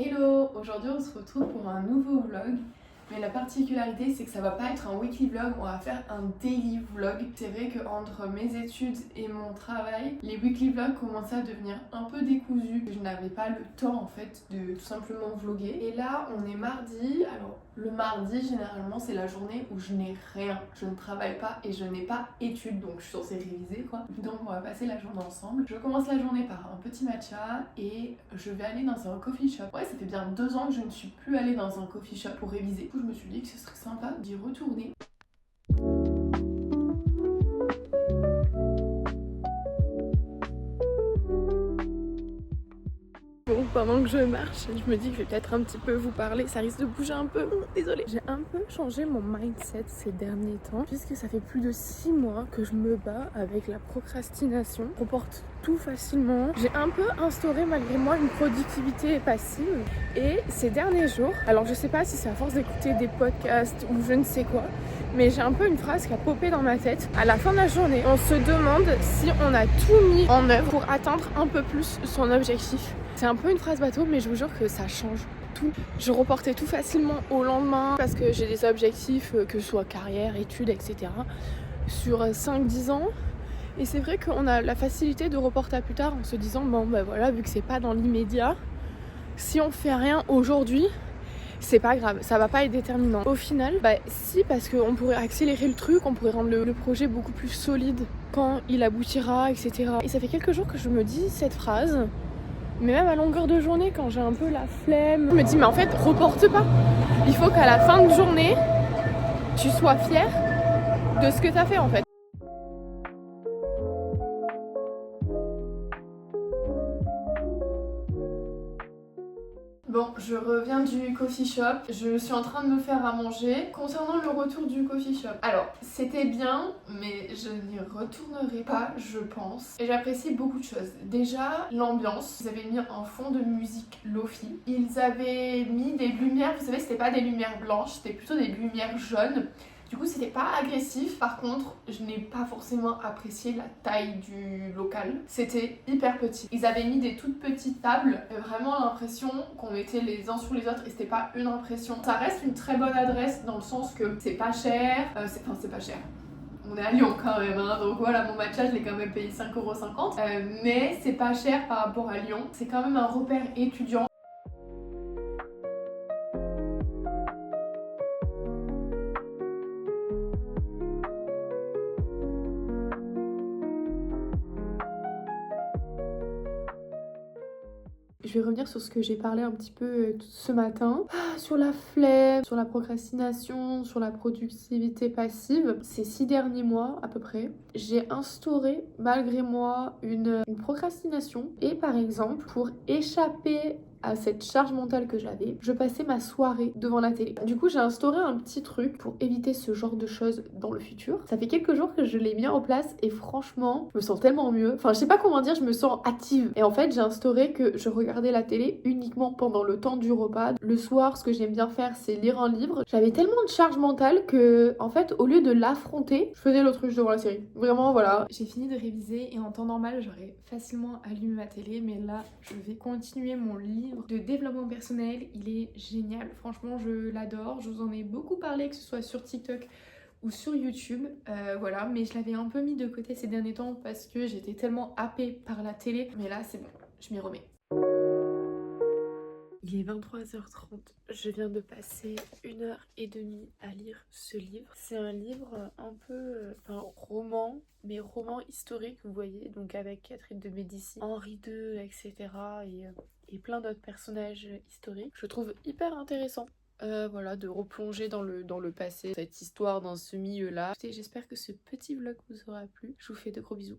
Hello! Aujourd'hui on se retrouve pour un nouveau vlog. Mais la particularité c'est que ça va pas être un weekly vlog, on va faire un daily vlog. C'est vrai que entre mes études et mon travail, les weekly vlogs commençaient à devenir un peu décousus. Je n'avais pas le temps en fait de tout simplement vlogger. Et là on est mardi, alors le mardi généralement c'est la journée où je n'ai rien. Je ne travaille pas et je n'ai pas études, donc je suis censée réviser quoi. Donc on va passer la journée ensemble. Je commence la journée par un petit matcha et je vais aller dans un coffee shop. Ouais, ça fait bien 2 ans que je ne suis plus allée dans un coffee shop pour réviser. Je me suis dit que ce serait sympa d'y retourner. Bon, pendant que je marche, je me dis que je vais peut-être un petit peu vous parler, ça risque de bouger un peu, désolée. J'ai un peu changé mon mindset ces derniers temps, puisque ça fait plus de 6 mois que je me bats avec la procrastination. Je reporte tout facilement. J'ai un peu instauré malgré moi une productivité passive. Et ces derniers jours, alors je sais pas si c'est à force d'écouter des podcasts ou je ne sais quoi, mais j'ai un peu une phrase qui a popé dans ma tête. À la fin de la journée, on se demande si on a tout mis en œuvre pour atteindre un peu plus son objectif. C'est un peu une phrase bateau, mais je vous jure que ça change tout. Je reportais tout facilement au lendemain parce que j'ai des objectifs, que ce soit carrière, études, etc. sur 5-10 ans. Et c'est vrai qu'on a la facilité de reporter à plus tard en se disant bon ben voilà, vu que c'est pas dans l'immédiat, si on fait rien aujourd'hui, c'est pas grave, ça va pas être déterminant. Au final, si, parce qu'on pourrait accélérer le truc, on pourrait rendre le projet beaucoup plus solide quand il aboutira, etc. Et ça fait quelques jours que je me dis cette phrase, mais même à longueur de journée, quand j'ai un peu la flemme, je me dis mais en fait, reporte pas. Il faut qu'à la fin de journée, tu sois fier de ce que t'as fait en fait. Bon, je reviens du coffee shop, je suis en train de me faire à manger. Concernant le retour du coffee shop, alors c'était bien, mais je n'y retournerai pas, je pense. Et j'apprécie beaucoup de choses. Déjà, l'ambiance, ils avaient mis un fond de musique lofi. Ils avaient mis des lumières, vous savez, c'était pas des lumières blanches, c'était plutôt des lumières jaunes. Du coup, c'était pas agressif. Par contre, je n'ai pas forcément apprécié la taille du local. C'était hyper petit. Ils avaient mis des toutes petites tables. J'avais vraiment l'impression qu'on était les uns sur les autres et c'était pas une impression. Ça reste une très bonne adresse dans le sens que c'est pas cher. C'est pas cher. On est à Lyon quand même, hein, donc voilà, mon matcha je l'ai quand même payé 5,50 €. Mais c'est pas cher par rapport à Lyon. C'est quand même un repère étudiant. Je vais revenir sur ce que j'ai parlé un petit peu ce matin, sur la flemme, sur la procrastination, sur la productivité passive. Ces 6 derniers mois à peu près, j'ai instauré malgré moi une procrastination. Et par exemple, pour échapper à cette charge mentale que j'avais, je passais ma soirée devant la télé. Du coup, j'ai instauré un petit truc pour éviter ce genre de choses dans le futur. Ça fait quelques jours que je l'ai mis en place et franchement, je me sens tellement mieux. Enfin, je sais pas comment dire, je me sens active. Et en fait, j'ai instauré que je regardais la télé uniquement pendant le temps du repas. Le soir, ce que j'aime bien faire, c'est lire un livre. J'avais tellement de charge mentale que, en fait, au lieu de l'affronter, je faisais l'autruche devant la série. Vraiment, voilà. J'ai fini de réviser et en temps normal, j'aurais facilement allumé ma télé, mais là, je vais continuer mon livre de développement personnel. Il est génial, franchement je l'adore, je vous en ai beaucoup parlé, que ce soit sur TikTok ou sur YouTube, voilà, mais je l'avais un peu mis de côté ces derniers temps parce que j'étais tellement happée par la télé, mais là c'est bon, je m'y remets. Il est 23h30, je viens de passer 1h30 à lire ce livre. C'est un livre un peu, roman, mais roman historique, vous voyez, donc avec Catherine de Médicis, Henri II, etc. et plein d'autres personnages historiques. Je trouve hyper intéressant. Voilà, de replonger dans le passé, cette histoire dans ce milieu-là. Écoutez, j'espère que ce petit vlog vous aura plu. Je vous fais de gros bisous.